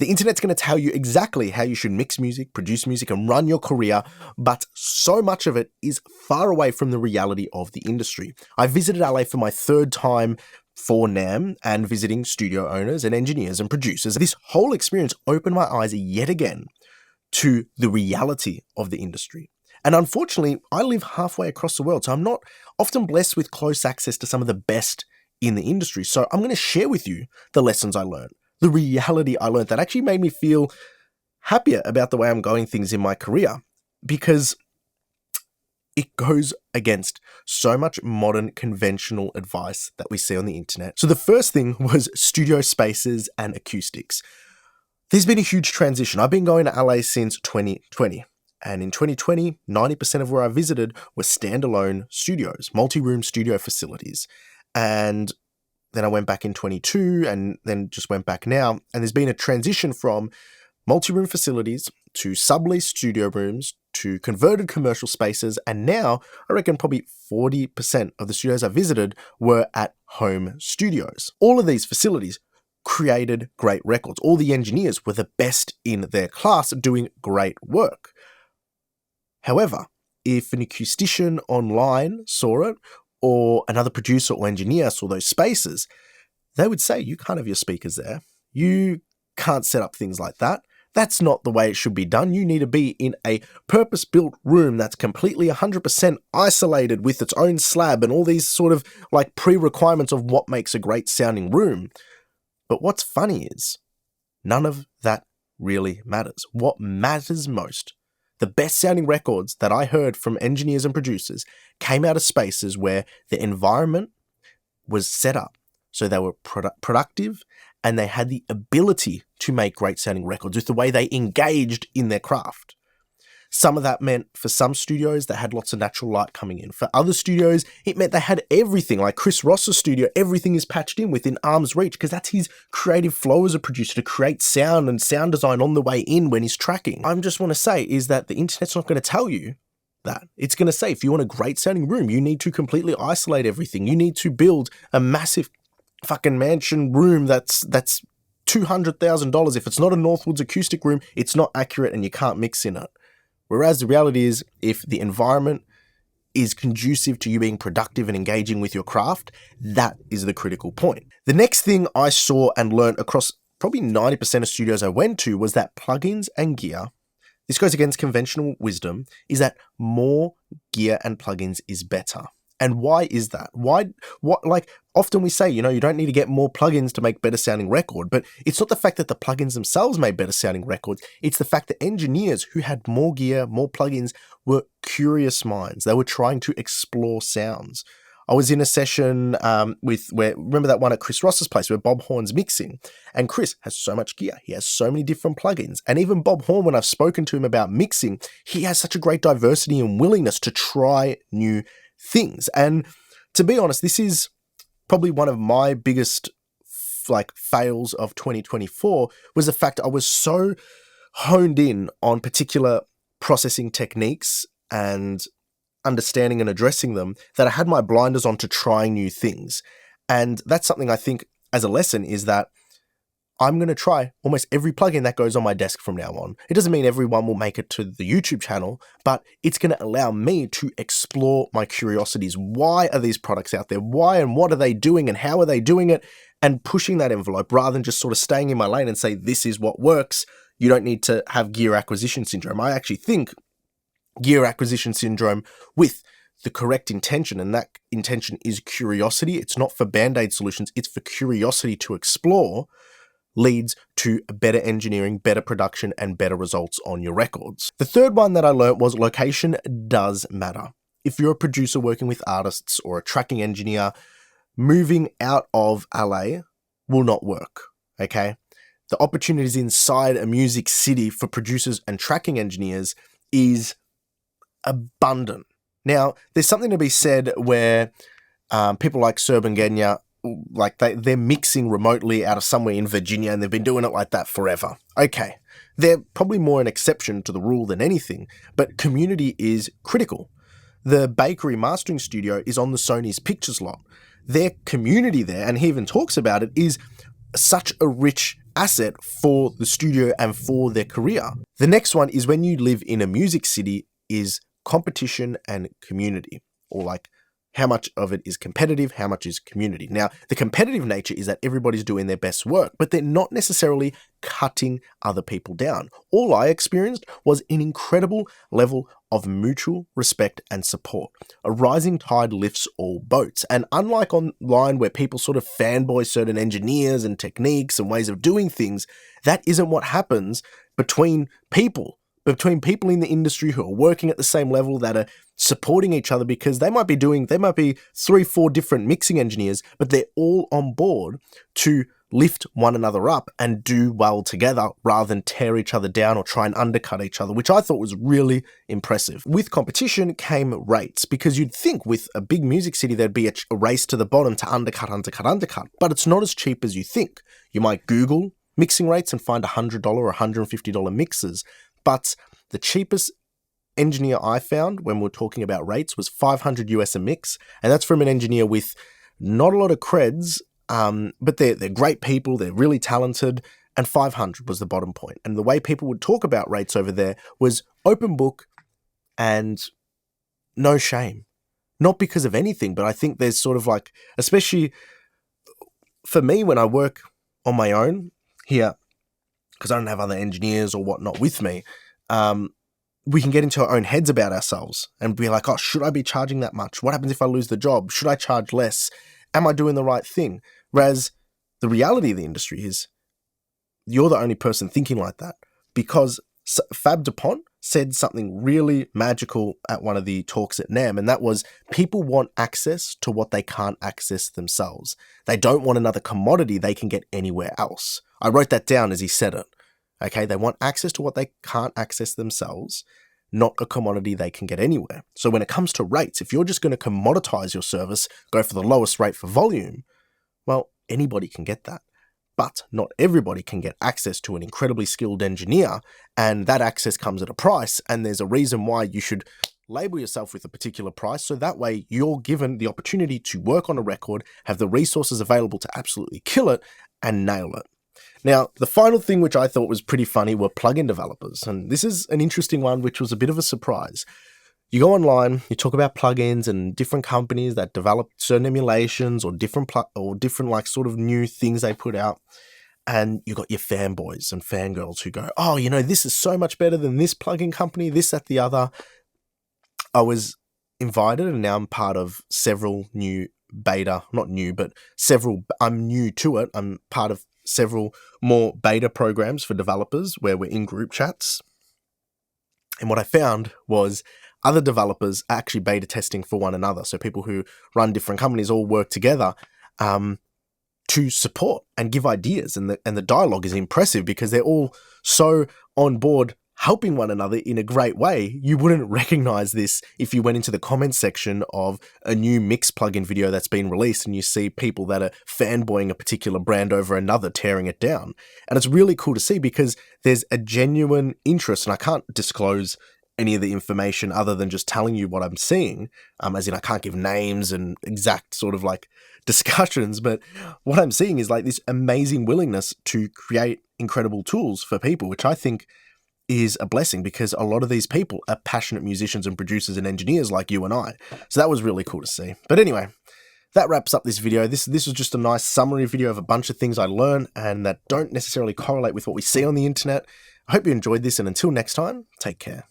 The internet's going to tell you exactly how you should mix music, produce music, and run your career, but so much of it is far away from the reality of the industry. I visited LA for my third time for NAMM and visiting studio owners and engineers and producers. This whole experience opened my eyes yet again to the reality of the industry. And unfortunately, I live halfway across the world, so I'm not often blessed with close access to some of the best in the industry. So I'm going to share with you the lessons I learned, the reality I learned that actually made me feel happier about the way I'm going things in my career, because it goes against so much modern conventional advice that we see on the internet. So the first thing was studio spaces and acoustics. There's been a huge transition. I've been going to LA since 2020. And in 2020, 90% of where I visited were standalone studios, multi-room studio facilities. And then I went back in 22 and then just went back now. And there's been a transition from multi-room facilities to subleased studio rooms to converted commercial spaces. And now I reckon probably 40% of the studios I visited were at home studios. All of these facilities created great records. All the engineers were the best in their class doing great work. However, if an acoustician online saw it, or another producer or engineer saw those spaces, they would say, you can't have your speakers there. You can't set up things like that. That's not the way it should be done. You need to be in a purpose-built room that's completely 100% isolated with its own slab and all these sort of like pre-requirements of what makes a great sounding room. But what's funny is none of that really matters. What matters most, the best sounding records that I heard from engineers and producers came out of spaces where the environment was set up so they were productive and they had the ability to make great sounding records with the way they engaged in their craft. Some of that meant for some studios they had lots of natural light coming in. For other studios, it meant they had everything. Like Chris Ross's studio, everything is patched in within arm's reach because that's his creative flow as a producer to create sound and sound design on the way in when he's tracking. I just want to say is that the internet's not going to tell you that. It's going to say if you want a great sounding room, you need to completely isolate everything. You need to build a massive fucking mansion room that's $200,000. If it's not a Northwoods acoustic room, it's not accurate and you can't mix in it. Whereas the reality is, if the environment is conducive to you being productive and engaging with your craft, that is the critical point. The next thing I saw and learned across probably 90% of studios I went to was that plugins and gear, this goes against conventional wisdom, is that more gear and plugins is better. And why is that? Often we say, you don't need to get more plugins to make better sounding record, but it's not the fact that the plugins themselves made better sounding records. It's the fact that engineers who had more gear, more plugins were curious minds. They were trying to explore sounds. I was in a session remember that one at Chris Ross's place where Bob Horn's mixing, and Chris has so much gear. He has so many different plugins. And even Bob Horn, when I've spoken to him about mixing, he has such a great diversity and willingness to try new things. And to be honest, this is probably one of my biggest fails of 2024 was the fact I was so honed in on particular processing techniques and understanding and addressing them that I had my blinders on to trying new things. And that's something I think as a lesson is that I'm going to try almost every plugin that goes on my desk from now on. It doesn't mean everyone will make it to the YouTube channel, but it's going to allow me to explore my curiosities. Why are these products out there? Why and what are they doing and how are they doing it? And pushing that envelope rather than just sort of staying in my lane and say, this is what works. You don't need to have gear acquisition syndrome. I actually think gear acquisition syndrome with the correct intention, and that intention is curiosity. It's not for band-aid solutions. It's for curiosity to explore, leads to better engineering, better production, and better results on your records. The third one that I learned was location does matter. If you're a producer working with artists or a tracking engineer, moving out of LA will not work, okay? The opportunities inside a music city for producers and tracking engineers is abundant. Now, there's something to be said where people like Serban Genya, they're mixing remotely out of somewhere in Virginia and they've been doing it like that forever. Okay, they're probably more an exception to the rule than anything, but community is critical. The Bakery Mastering Studio is on the Sony's Pictures lot. Their community there, and he even talks about it, is such a rich asset for the studio and for their career. The next one is when you live in a music city is competition and community, or like how much of it is competitive, how much is community. Now, the competitive nature is that everybody's doing their best work, but they're not necessarily cutting other people down. All I experienced was an incredible level of mutual respect and support. A rising tide lifts all boats. And unlike online where people sort of fanboy certain engineers and techniques and ways of doing things, that isn't what happens between people in the industry who are working at the same level, that are supporting each other, because they might be 3-4 different mixing engineers, but they're all on board to lift one another up and do well together rather than tear each other down or try and undercut each other, which I thought was really impressive. With competition came rates, because you'd think with a big music city there'd be a race to the bottom to undercut, but it's not as cheap as you think. You might Google mixing rates and find $100 or $150 mixes, but the cheapest engineer I found when we're talking about rates was $500 US a mix, and that's from an engineer with not a lot of creds, but they're great people, they're really talented, and 500 was the bottom point. And the way people would talk about rates over there was open book and no shame. Not because of anything, but I think there's sort of like, especially for me when I work on my own here, because I don't have other engineers or whatnot with me, we can get into our own heads about ourselves and be like, oh, should I be charging that much? What happens if I lose the job? Should I charge less? Am I doing the right thing? Whereas the reality of the industry is you're the only person thinking like that, because Fab DuPont said something really magical at one of the talks at NAMM, and that was people want access to what they can't access themselves. They don't want another commodity they can get anywhere else. I wrote that down as he said it. Okay, they want access to what they can't access themselves, not a commodity they can get anywhere. So when it comes to rates, if you're just going to commoditize your service, go for the lowest rate for volume, well, anybody can get that. But not everybody can get access to an incredibly skilled engineer, and that access comes at a price, and there's a reason why you should label yourself with a particular price, so that way you're given the opportunity to work on a record, have the resources available to absolutely kill it, and nail it. Now, the final thing which I thought was pretty funny were plugin developers, and this is an interesting one which was a bit of a surprise. You go online, you talk about plugins and different companies that develop certain emulations or different like sort of new things they put out, and you got your fanboys and fangirls who go, oh, this is so much better than this plugin company, this, that, the other. I was invited, and now I'm part of several new beta, not new, but several, I'm new to it. I'm part of several more beta programs for developers where we're in group chats. And what I found was other developers are actually beta testing for one another. So people who run different companies all work together to support and give ideas. And the dialogue is impressive because they're all so on board helping one another in a great way. You wouldn't recognize this if you went into the comments section of a new mix plugin video that's been released and you see people that are fanboying a particular brand over another, tearing it down. And it's really cool to see because there's a genuine interest, and I can't disclose any of the information other than just telling you what I'm seeing, as in I can't give names and exact sort of like discussions, but what I'm seeing is like this amazing willingness to create incredible tools for people, which I think is a blessing because a lot of these people are passionate musicians and producers and engineers like you and I. So that was really cool to see. But anyway, that wraps up this video. This was just a nice summary video of a bunch of things I learned and that don't necessarily correlate with what we see on the internet. I hope you enjoyed this, and until next time, take care.